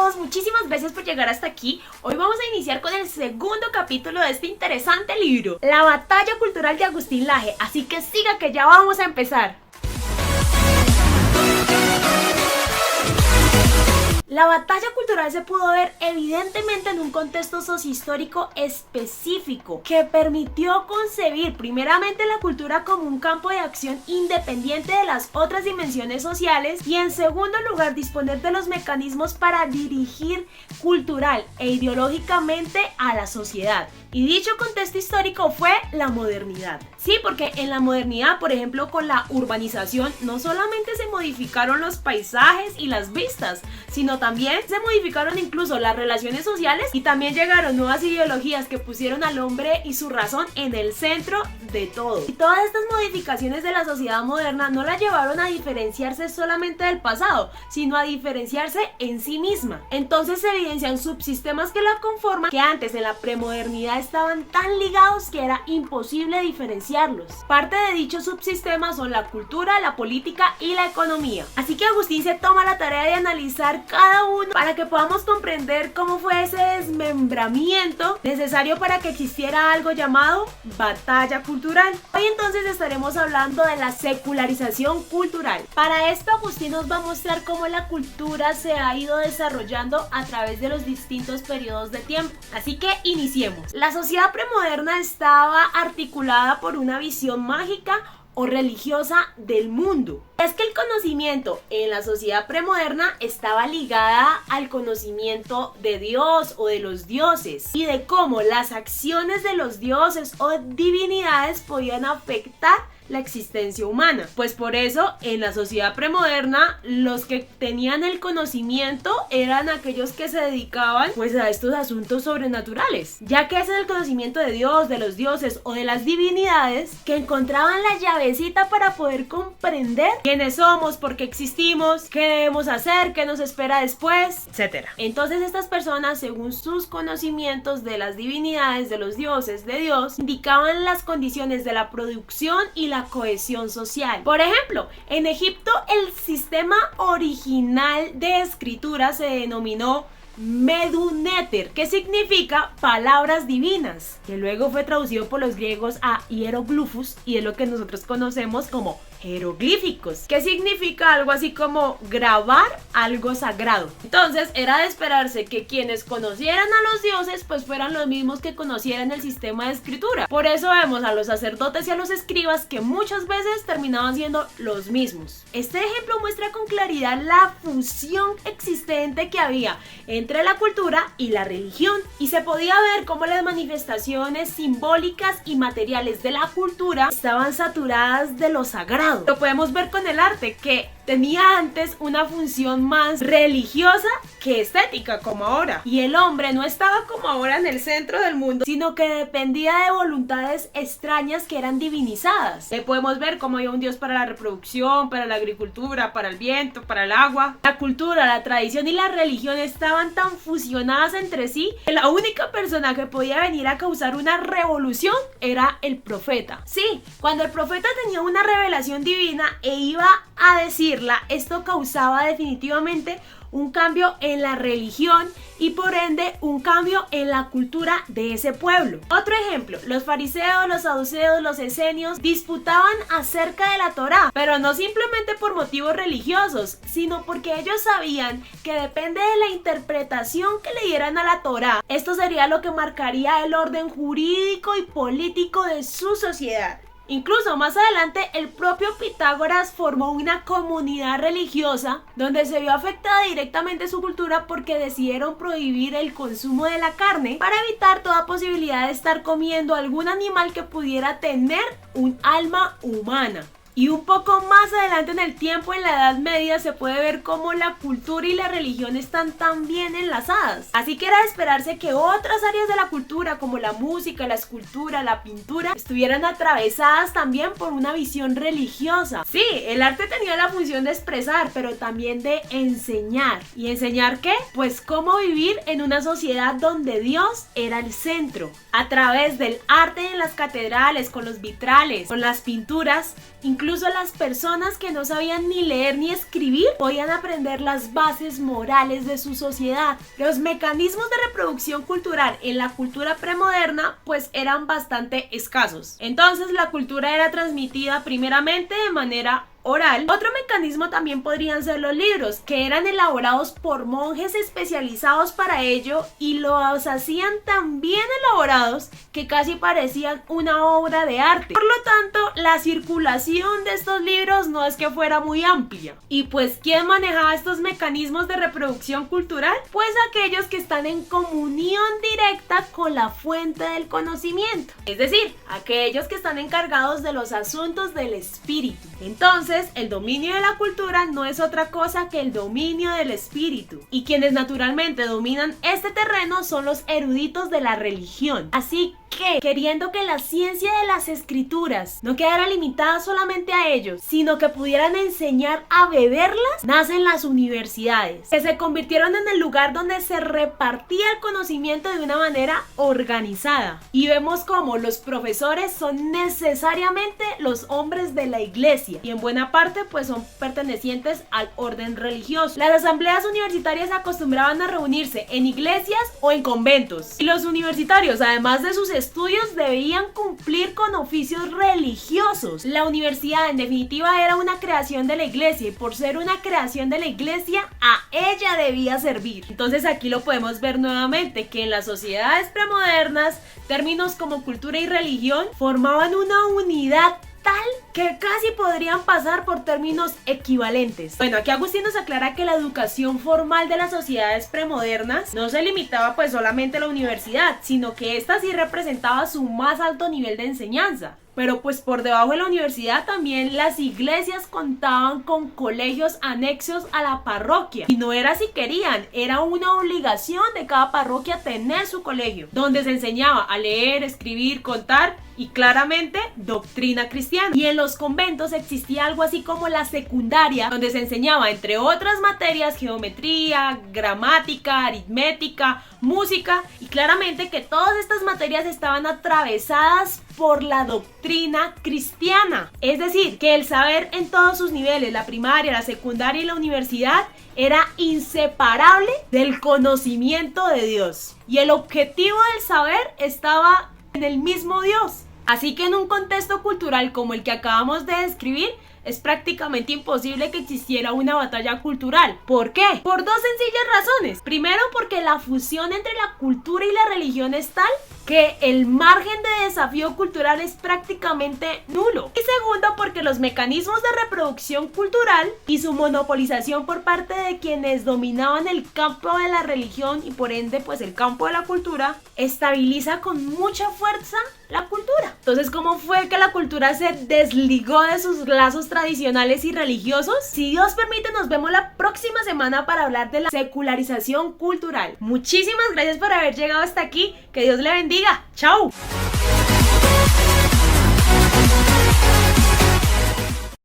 todos, muchísimas gracias por llegar hasta aquí. Hoy vamos a iniciar con el segundo capítulo de este interesante libro, La batalla cultural de Agustín Laje, así que siga que ya vamos a empezar. La batalla cultural se pudo ver evidentemente en un contexto sociohistórico específico que permitió concebir primeramente la cultura como un campo de acción independiente de las otras dimensiones sociales y en segundo lugar disponer de los mecanismos para dirigir cultural e ideológicamente a la sociedad. Y dicho contexto histórico fue la modernidad. Sí, porque en la modernidad, por ejemplo, con la urbanización, no solamente se modificaron los paisajes y las vistas, sino también se modificaron incluso las relaciones sociales y también llegaron nuevas ideologías que pusieron al hombre y su razón en el centro de todo. Y todas estas modificaciones de la sociedad moderna no la llevaron a diferenciarse solamente del pasado, sino a diferenciarse en sí misma. Entonces se evidencian subsistemas que la conforman que antes en la premodernidad estaban tan ligados que era imposible diferenciarlos. Parte de dichos subsistemas son la cultura, la política y la economía. Así que Agustín se toma la tarea de analizar cada uno para que podamos comprender cómo fue ese desmembramiento necesario para que existiera algo llamado batalla cultural. Hoy entonces estaremos hablando de la secularización cultural. Para esto Agustín nos va a mostrar cómo la cultura se ha ido desarrollando a través de los distintos periodos de tiempo. Así que iniciemos. La sociedad premoderna estaba articulada por una visión mágica o religiosa del mundo. Es que el conocimiento en la sociedad premoderna estaba ligada al conocimiento de Dios o de los dioses y de cómo las acciones de los dioses o divinidades podían afectar la existencia humana. Pues por eso en la sociedad premoderna los que tenían el conocimiento eran aquellos que se dedicaban pues a estos asuntos sobrenaturales, ya que ese es el conocimiento de Dios, de los dioses o de las divinidades que encontraban la llavecita para poder comprender quiénes somos, por qué existimos, qué debemos hacer, qué nos espera después, etc. Entonces estas personas, según sus conocimientos de las divinidades, de los dioses, de Dios, indicaban las condiciones de la producción y la cohesión social. Por ejemplo, en Egipto el sistema original de escritura se denominó Meduneter, que significa palabras divinas, que luego fue traducido por los griegos a hieroglifos y es lo que nosotros conocemos como jeroglíficos, que significa algo así como grabar algo sagrado. Entonces era de esperarse que quienes conocieran a los dioses pues fueran los mismos que conocieran el sistema de escritura. Por eso vemos a los sacerdotes y a los escribas que muchas veces terminaban siendo los mismos. Este ejemplo muestra con claridad la fusión existente que había entre la cultura y la religión, y se podía ver cómo las manifestaciones simbólicas y materiales de la cultura estaban saturadas de lo sagrado. Lo podemos ver con el arte, que tenía antes una función más religiosa que estética, como ahora. Y el hombre no estaba como ahora en el centro del mundo, sino que dependía de voluntades extrañas que eran divinizadas. Podemos ver cómo había un dios para la reproducción, para la agricultura, para el viento, para el agua. La cultura, la tradición y la religión estaban tan fusionadas entre sí que la única persona que podía venir a causar una revolución era el profeta. Sí, cuando el profeta tenía una revelación divina e iba a decirla, esto causaba definitivamente un cambio en la religión y por ende un cambio en la cultura de ese pueblo. Otro ejemplo, los fariseos, los saduceos, los esenios disputaban acerca de la Torá, pero no simplemente por motivos religiosos, sino porque ellos sabían que depende de la interpretación que le dieran a la Torá, esto sería lo que marcaría el orden jurídico y político de su sociedad. Incluso más adelante el propio Pitágoras formó una comunidad religiosa donde se vio afectada directamente su cultura porque decidieron prohibir el consumo de la carne para evitar toda posibilidad de estar comiendo algún animal que pudiera tener un alma humana. Y un poco más adelante en el tiempo, en la Edad Media, se puede ver cómo la cultura y la religión están tan bien enlazadas. Así que era de esperarse que otras áreas de la cultura, como la música, la escultura, la pintura, estuvieran atravesadas también por una visión religiosa. Sí, el arte tenía la función de expresar, pero también de enseñar. ¿Y enseñar qué? Pues cómo vivir en una sociedad donde Dios era el centro. A través del arte en las catedrales, con los vitrales, con las pinturas, incluso Incluso las personas que no sabían ni leer ni escribir podían aprender las bases morales de su sociedad. Los mecanismos de reproducción cultural en la cultura premoderna pues eran bastante escasos. Entonces la cultura era transmitida primeramente de manera oral. Otro mecanismo también podrían ser los libros, que eran elaborados por monjes especializados para ello y los hacían tan bien elaborados que casi parecían una obra de arte. Por lo tanto, la circulación de estos libros no es que fuera muy amplia. Y pues, ¿quién manejaba estos mecanismos de reproducción cultural? Pues aquellos que están en comunión directa con la fuente del conocimiento, es decir, aquellos que están encargados de los asuntos del espíritu. Entonces, el dominio de la cultura no es otra cosa que el dominio del espíritu, y quienes naturalmente dominan este terreno son los eruditos de la religión. Así que, queriendo que la ciencia de las escrituras no quedara limitada solamente a ellos, sino que pudieran enseñar a beberlas, nacen las universidades, que se convirtieron en el lugar donde se repartía el conocimiento de una manera organizada. Y vemos cómo los profesores son necesariamente los hombres de la iglesia, y en buena parte pues son pertenecientes al orden religioso. Las asambleas universitarias acostumbraban a reunirse en iglesias o en conventos, y los universitarios, además de sus estudios, debían cumplir con oficios religiosos. La universidad en definitiva era una creación de la iglesia, y por ser una creación de la iglesia, a ella debía servir. Entonces aquí lo podemos ver nuevamente, que en las sociedades premodernas términos como cultura y religión formaban una unidad tal que casi podrían pasar por términos equivalentes. Bueno, aquí Agustín nos aclara que la educación formal de las sociedades premodernas no se limitaba pues solamente a la universidad, sino que esta sí representaba su más alto nivel de enseñanza. Pero pues por debajo de la universidad también las iglesias contaban con colegios anexos a la parroquia. Y no era si querían, era una obligación de cada parroquia tener su colegio, donde se enseñaba a leer, escribir, contar y claramente doctrina cristiana. Y en los conventos existía algo así como la secundaria, donde se enseñaba entre otras materias geometría, gramática, aritmética, música, y claramente que todas estas materias estaban atravesadas por la doctrina cristiana. Es decir, que el saber en todos sus niveles, la primaria, la secundaria y la universidad, era inseparable del conocimiento de Dios. Y el objetivo del saber estaba en el mismo Dios. Así que en un contexto cultural como el que acabamos de describir, es prácticamente imposible que existiera una batalla cultural. ¿Por qué? Por dos sencillas razones. Primero, porque la fusión entre la cultura y la religión es tal que el margen de desafío cultural es prácticamente nulo. Y segundo, porque los mecanismos de reproducción cultural y su monopolización por parte de quienes dominaban el campo de la religión y por ende pues el campo de la cultura, estabiliza con mucha fuerza la cultura. Entonces, ¿cómo fue que la cultura se desligó de sus lazos tradicionales y religiosos? Si Dios permite, nos vemos la próxima semana para hablar de la secularización cultural. Muchísimas gracias por haber llegado hasta aquí. Que Dios le bendiga. ¡Chao!